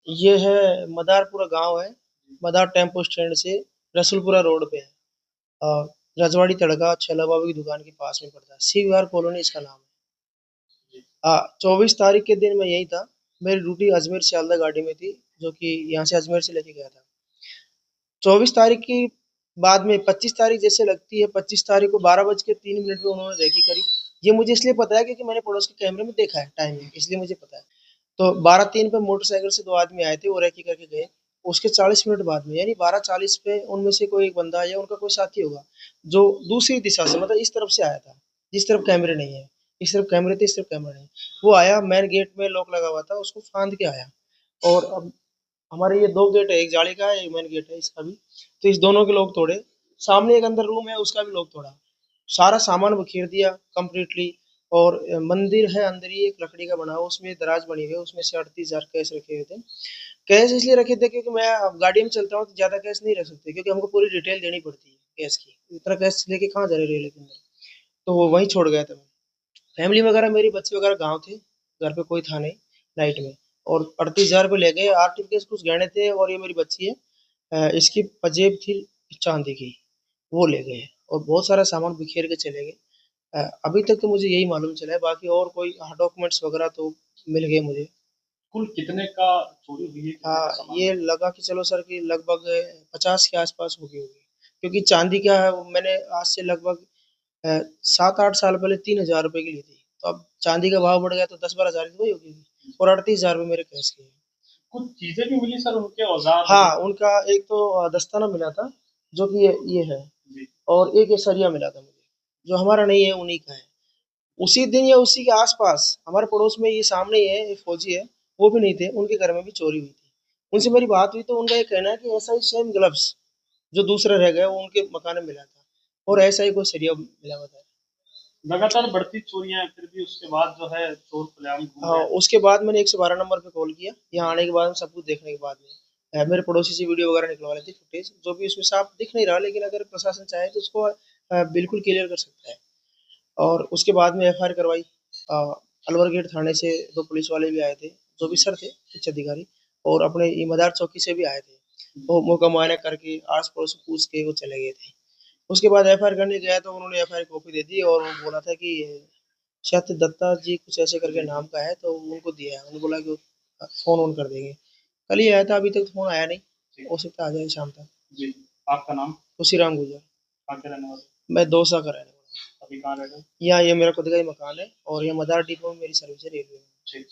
ये है मदारपुरा गांव है। मदार टेम्पो स्टैंड से रसूलपुरा रोड पे है। और रजवाड़ी तड़का छला बाबू की दुकान के पास में पड़ता है। सीवीआर कॉलोनी इसका नाम है। 24 तारीख के दिन मैं यही था। मेरी ड्यूटी अजमेर सियालदा गाड़ी में थी, जो कि यहाँ से अजमेर से लेके गया था। 24 तारीख की बाद में 25 तारीख जैसे लगती है। 25 तारीख को 12:03 में उन्होंने रेकी करी। ये मुझे इसलिए पता है क्योंकि मैंने पड़ोस के कैमरे में देखा है टाइमिंग, इसलिए मुझे पता है। तो 12:03 पे मोटरसाइकिल से दो आदमी आए थे, वो रेकी करके गए। उसके 40 मिनट बाद में यानी 12:40 पे उनमें से कोई एक बंदा या उनका कोई साथी होगा, जो दूसरी दिशा से मतलब इस तरफ से आया था, जिस तरफ कैमरे नहीं है। इस तरफ कैमरे थे, इस तरफ कैमरा नहीं। वो आया, मेन गेट में लॉक लगा हुआ था, उसको फांद के आया। और अब हमारे ये दो गेट है, एक जाली का है, एक मेन गेट है इसका भी। तो इस दोनों के लोग तोड़े। सामने एक अंदर रूम है, उसका भी लोग तोड़ा। सारा सामान बखेर दिया कंप्लीटली। और मंदिर है अंदर ही, एक लकड़ी का बना हुआ, उसमें दराज बनी हुई है, उसमें से 38,000 कैश रखे हुए थे। कैश इसलिए रखे थे क्योंकि मैं अब गाड़ी में चलता हूँ तो ज्यादा कैश नहीं रख सकते, क्योंकि हमको पूरी डिटेल देनी पड़ती है कैश की। इतना कैश लेके कहाँ जा रहे रेल के अंदर। तो वो वहीं छोड़ गया था मैं। फैमिली वगैरह, मेरी बच्चे वगैरह गाँव थे, घर पे कोई था नहीं नाइट में। और 38,000 रुपये ले गए। आर्टिफिकेट कुछ गहने थे, और ये मेरी बच्ची है, इसकी पजेब थी चांदी की, वो ले गए। और बहुत सारा सामान बिखेर के चले गए। अभी तक तो मुझे यही मालूम चला है, बाकी और कोई डॉक्यूमेंट्स वगैरह तो मिल गए मुझे। कुल कितने का चोरी हुई है, कितने का सामान ये है? लगा कि चलो सर कि लगभग 50 के आसपास होगी होगी। क्योंकि चांदी क्या है, वो मैंने आज से लगभग 7-8 साल पहले 3,000 रुपए की ली थी। तो अब चांदी का भाव बढ़ गया, तो 10-12 हजार की वही होगी। और 38,000 रुपये मेरे कैश के हैं। कुछ चीजें भी मिली सर, उनके औजार हाँ, वगैरह? उनका एक तो दस्ताना मिला था, जो कि ये है। जी। और एक ये सरिया मिला था मुझे, जो हमारा नहीं है, उन्हीं का है। उसी दिन या उसी के आसपास हमारे पड़ोस में ये सामने ही है, एक फौजी है, वो भी नहीं थे, उनके घर में भी चोरी हुई थी। उनसे मेरी बात हुई तो उनका ये कहना है कि ऐसा ही सेम ग्लव्स जो दूसरा रह गया, वो उनके मकान में मिला था। और ऐसा ही कोई सरिया मिला हुआ था। लगातार बढ़ती चोरियां हैं, फिर भी उसके बाद जो है चोर खुलेआम घूम हाँ, रहे हैं। उसके बाद मैंने 112 नंबर पे कॉल किया, यहाँ आने के बाद सब कुछ देखने के बाद में। मेरे पड़ोसी से वीडियो वगैरह निकलवा लेते फुटेज, जो भी उसमें साफ दिख नहीं रहा, लेकिन अगर प्रशासन चाहे तो उसको बिल्कुल क्लियर कर सकता है। और उसके बाद में एफआईआर करवाई। अ, अलवर गेट थाने से दो पुलिस वाले भी आए थे, जो भी सर थे, उच्च अधिकारी। और अपने ये मदार चौकी से भी आए थे। वो मौका मुआयना करके आस पड़ोस से पूछ के वो चले गए थे। उसके बाद एफआईआर करने गया तो उन्होंने एफआईआर कॉपी दे दी, और वो बोला था कि शायद दत्ता जी कुछ ऐसे करके नाम का है, तो उनको दिया है। उन्होंने बोला कि फोन ऑन कर देंगे। कल ही आया था, अभी तक तो फोन आया नहीं। जी। हो सकता है आ जाए शाम तक। जी। आपका नाम? खुशीराम गुजर। कहाँ के रहने वाले? मैं दौसा का रहने वाला अभी कहाँ रह रहे हैं? हूँ। यहाँ ये मेरा खुद का ही मकान है, और ये मदार डिपो में मेरी सर्विस है रेलवे में। ठीक।